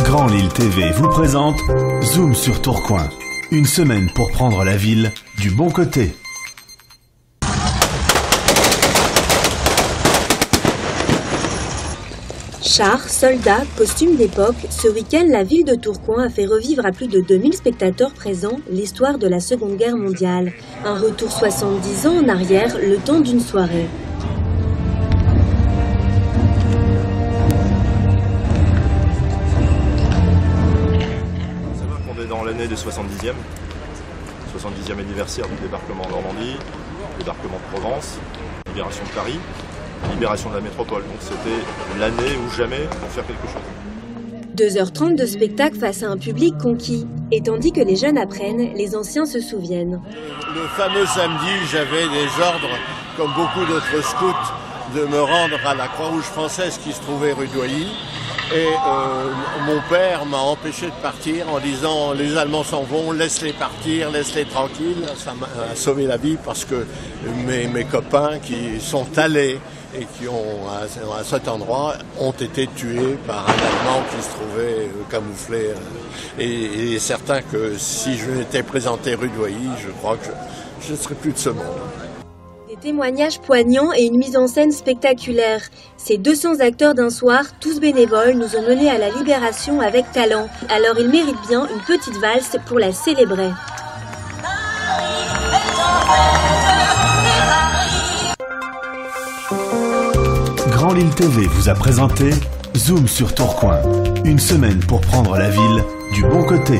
Grand Lille TV vous présente Zoom sur Tourcoing. Une semaine pour prendre la ville du bon côté. Chars, soldats, costumes d'époque, ce week-end, la ville de Tourcoing a fait revivre à plus de 2000 spectateurs présents l'histoire de la Seconde Guerre mondiale. Un retour 70 ans en arrière, le temps d'une soirée. On est dans l'année du 70e anniversaire du débarquement en Normandie, débarquement de Provence, libération de Paris, libération de la métropole. Donc c'était l'année ou jamais pour faire quelque chose. 2h30 de spectacle face à un public conquis. Et tandis que les jeunes apprennent, les anciens se souviennent. Le fameux samedi, j'avais des ordres, comme beaucoup d'autres scouts, de me rendre à la Croix-Rouge française qui se trouvait rue d'Oilly. Et mon père m'a empêché de partir en disant les Allemands s'en vont, laisse-les partir, laisse-les tranquilles. Ça m'a sauvé la vie parce que mes copains qui sont allés et qui ont à cet endroit ont été tués par un Allemand qui se trouvait camouflé. Et il est certain que si je m'étais présenté rue d'Oilly, je crois que je ne serais plus de ce monde. Des témoignages poignants et une mise en scène spectaculaire. Ces 200 acteurs d'un soir, tous bénévoles, nous ont menés à la libération avec talent. Alors ils méritent bien une petite valse pour la célébrer. Grand Lille TV vous a présenté Zoom sur Tourcoing. Une semaine pour prendre la ville du bon côté.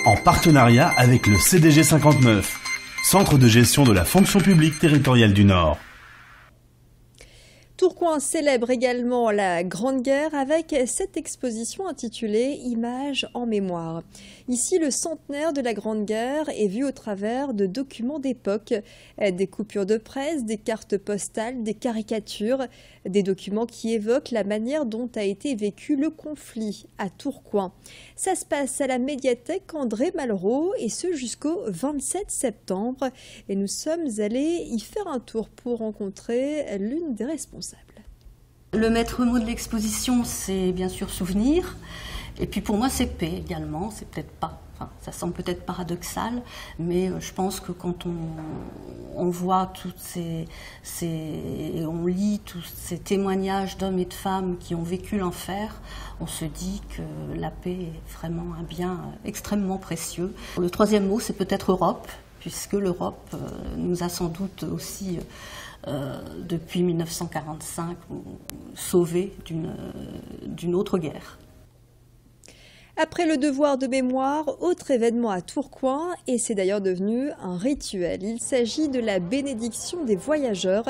En partenariat avec le CDG 59. Centre de gestion de la fonction publique territoriale du Nord. Tourcoing célèbre également la Grande Guerre avec cette exposition intitulée « Images en mémoire ». Ici, le centenaire de la Grande Guerre est vu au travers de documents d'époque, des coupures de presse, des cartes postales, des caricatures, des documents qui évoquent la manière dont a été vécu le conflit à Tourcoing. Ça se passe à la médiathèque André Malraux et ce jusqu'au 27 septembre. Et nous sommes allés y faire un tour pour rencontrer l'une des responsables. Le maître mot de l'exposition, c'est bien sûr souvenir. Et puis pour moi, c'est paix également. C'est peut-être pas, enfin, ça semble peut-être paradoxal, mais je pense que quand on voit on lit tous ces témoignages d'hommes et de femmes qui ont vécu l'enfer, on se dit que la paix est vraiment un bien extrêmement précieux. Le troisième mot, c'est peut-être Europe, puisque l'Europe nous a sans doute aussi depuis 1945 sauvés d'une autre guerre. Après le devoir de mémoire, autre événement à Tourcoing, et c'est d'ailleurs devenu un rituel. Il s'agit de la bénédiction des voyageurs.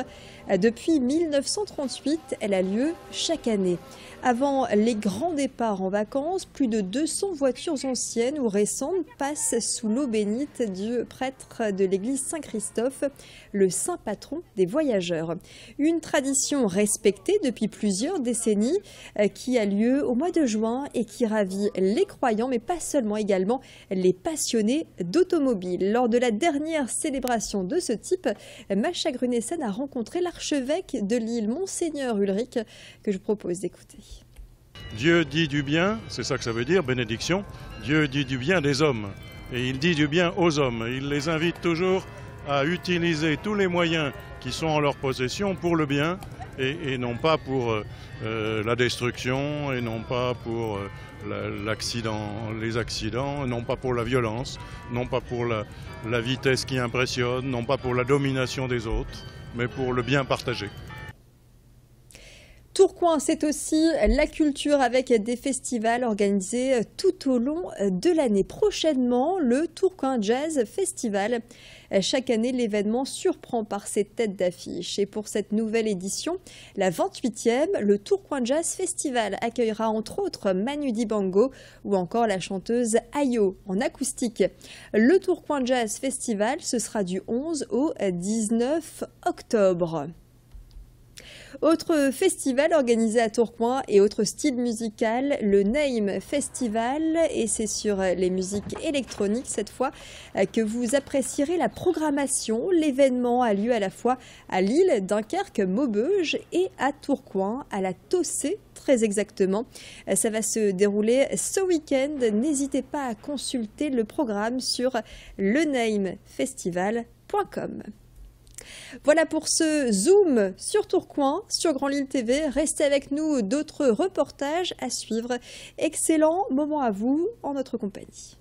Depuis 1938, elle a lieu chaque année. Avant les grands départs en vacances, plus de 200 voitures anciennes ou récentes passent sous l'eau bénite du prêtre de l'église Saint-Christophe, le saint patron des voyageurs. Une tradition respectée depuis plusieurs décennies qui a lieu au mois de juin et qui ravit les croyants, mais pas seulement, également les passionnés d'automobile. Lors de la dernière célébration de ce type, Macha Grunessen a rencontré l'archevêque de Lille, Monseigneur Ulrich, que je propose d'écouter. Dieu dit du bien, c'est ça que ça veut dire, bénédiction. Dieu dit du bien des hommes et il dit du bien aux hommes. Il les invite toujours à utiliser tous les moyens qui sont en leur possession pour le bien et non pas pour la destruction et non pas pour les accidents, non pas pour la violence, non pas pour la vitesse qui impressionne, non pas pour la domination des autres, mais pour le bien partagé. Tourcoing, c'est aussi la culture avec des festivals organisés tout au long de l'année. Prochainement, le Tourcoing Jazz Festival. Chaque année, l'événement surprend par ses têtes d'affiche. Et pour cette nouvelle édition, la 28e, le Tourcoing Jazz Festival accueillera entre autres Manu Dibango ou encore la chanteuse Ayo en acoustique. Le Tourcoing Jazz Festival, ce sera du 11 au 19 octobre. Autre festival organisé à Tourcoing et autre style musical, le Name Festival, et c'est sur les musiques électroniques cette fois que vous apprécierez la programmation. L'événement a lieu à la fois à Lille, Dunkerque, Maubeuge et à Tourcoing, à la Tossé très exactement. Ça va se dérouler ce week-end. N'hésitez pas à consulter le programme sur lenamefestival.com. Voilà pour ce zoom sur Tourcoing, sur Grand Lille TV. Restez avec nous, d'autres reportages à suivre. Excellent moment à vous en notre compagnie.